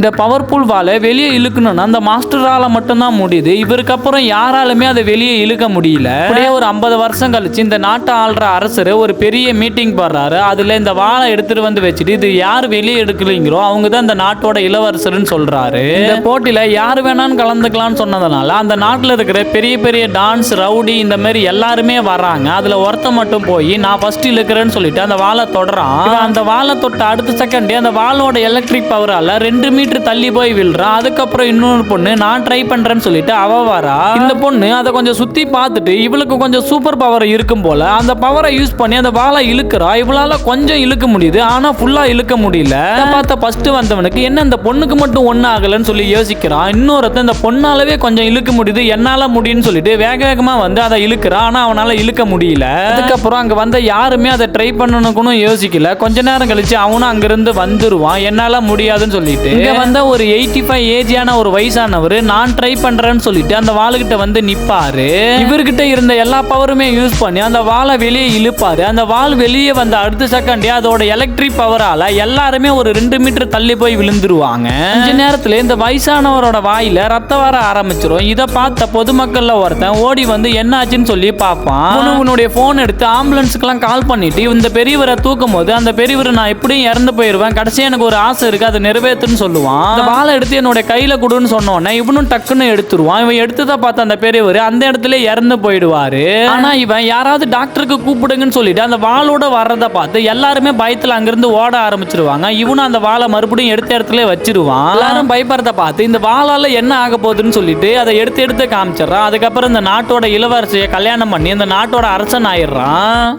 இந்த பவர்ஃபுல் வாலை வெளியே இழுக்கணும்னா அந்த மாஸ்டரால மட்டும்தான் முடியுது. இவருக்கு அப்புறம் யாராலுமே அதை வெளியே இழுக்க முடியல. அப்படியே ஒரு 50 வருஷம் கழிச்சு இந்த நாட்டை ஆள்ற அரசர் ஒரு பெரிய மீட்டிங் போடுறாரு. அதுல இந்த வாளை எடுத்துட்டு வந்து வச்சுட்டு இது யார் வெளியே எடுக்கலீங்களோ அவங்க தான் இந்த நாட்டோட இளவரசர்னு சொல்றாரு. இந்த போட்டியில யாரு வேணாலும் கலந்துக்கலாம்னு சொன்னதுனால அந்த நாட்டுல இருக்கிற பெரிய பெரிய டான்ஸ் ரவுடி இந்த மாதிரி எல்லாருமே வராங்க. அதுல ஒருத்த மட்டும் போய் நான் ஃபர்ஸ்ட் இழுக்கிறேன்னு சொல்லிட்டு அந்த வாளை தொடறான். அந்த வாளை தொட்ட அடுத்த செகண்டே அந்த வாளோட எலக்ட்ரிக் பவரால 2 மீட்டர் தள்ளி போய் விழுறான். அதுக்கப்புறம் இன்னொரு பொண்ணு நான் ட்ரை பண்றேன்னு சொல்லிட்டு அவ வரா. இந்த பொண்ணு அதை கொஞ்சம் சுத்தி பார்த்துட்டு இவளுக்கு கொஞ்சம் சூப்பர் பவர் இருக்கும் போல அந்த பவரை யூஸ் பண்ணி அந்த வாளை இழுக்கிறா. இவளால கொஞ்சம் இழுக்க முடியுது, ஆனா ஃபுல்லா இழுக்க முடியல. பார்த்த ஃபர்ஸ்ட் வந்தவனுக்கு என்ன இந்த பொண்ணுக்கு மட்டும் ஒண்ணு ஆகலன்னு சொல்லி யோசிக்கிறான். இன்னொருத்த இந்த பொண்ணாலவே கொஞ்சம் இழுக்க முடியுது, என்னால முடியும்னு சொல்லிட்டு வேக வேகமா வந்து அதை இழுக்கிறான். ஆனா அவனால இழுக்க முடியல. அதுக்கப்புறம் அங்க வந்த யாருமே அதை ட்ரை பண்ணணும்னு யோசிக்கல. கொஞ்ச நேரம் கழிச்சு அவனும் அங்கிருந்து வந்துருவான் என்னால முடியாதுன்னு சொல்லிட்டு. இங்க வந்த ஒரு 85 ஏஜியான ஒரு வயசானவர் நான் ட்ரை பண்றேன்னு சொல்லிட்டு அந்த வாளுகிட்ட வந்து நிப்பாரு. இவர்கிட்ட இருந்த எல்லா பவருமே யூஸ் பண்ணி அந்த வாளை வெளியே இழுப்பாரு. அந்த வாள் வெளியே வந்த அடுத்த செகண்டே அதோட எலக்ட்ரிக் பவரால எல்லாருமே ஒரு 2 மீட்டர் தள்ளி போய் விழுந்துருவாங்க. கொஞ்ச நேரத்துல இந்த வயசானவரோட வாயில ரத்தம் வர ஆரம்பிச்சிரும். இதை பார்த்த பொதுமக்கள்ல ஒருத்தன் ஓடி வந்து என்ன ஆச்சுன்னு சொல்லி பார்ப்பான். உன்னுடைய போன் எடுத்து ஆம்புலன்ஸுக்கெல்லாம் கால் பண்ணிட்டு இந்த பெரியவரை தூக்கும் போது அந்த பெரியவர் நான் எப்படியும் இறந்து போயிருவேன், கடைசியா எனக்கு ஒரு ஆசை இருக்கு அதை நிறைவேற்றுன்னு சொல்லுவான். அந்த வாளை எடுத்து என்னோட கையில கொடுன்னு சொன்னோன்னே இவனும் டக்குன்னு எடுத்துருவான். இவன் எடுத்ததை பார்த்த அந்த பெரியவர் அந்த இடத்துல இறந்து போயிடுவாரு. ஆனா இவன் யாராவது டாக்டருக்கு கூப்பிடுங்கன்னு சொல்லிட்டு அந்த வாளோட வர்றதை பார்த்து எல்லாருமே பயத்துல அங்கிருந்து ஓட ஆரம்பிச்சிருவாங்க. இவனும் அந்த வாளை மறுபடியும் எடுத்த இடத்துல வச்சிருவான். எல்லாரும் பயப்படுறத பார்த்து இந்த வாளால என்ன ஆக போகுதுன்னு சொல்லிட்டு அதை எடுத்து காமிச்சிடறான். அதுக்கப்புறம் இந்த நாட்டோட இளவரசியை கல்யாணம் பண்ணி இந்த நாட்டோட அரசன் ஆயிடுறான்.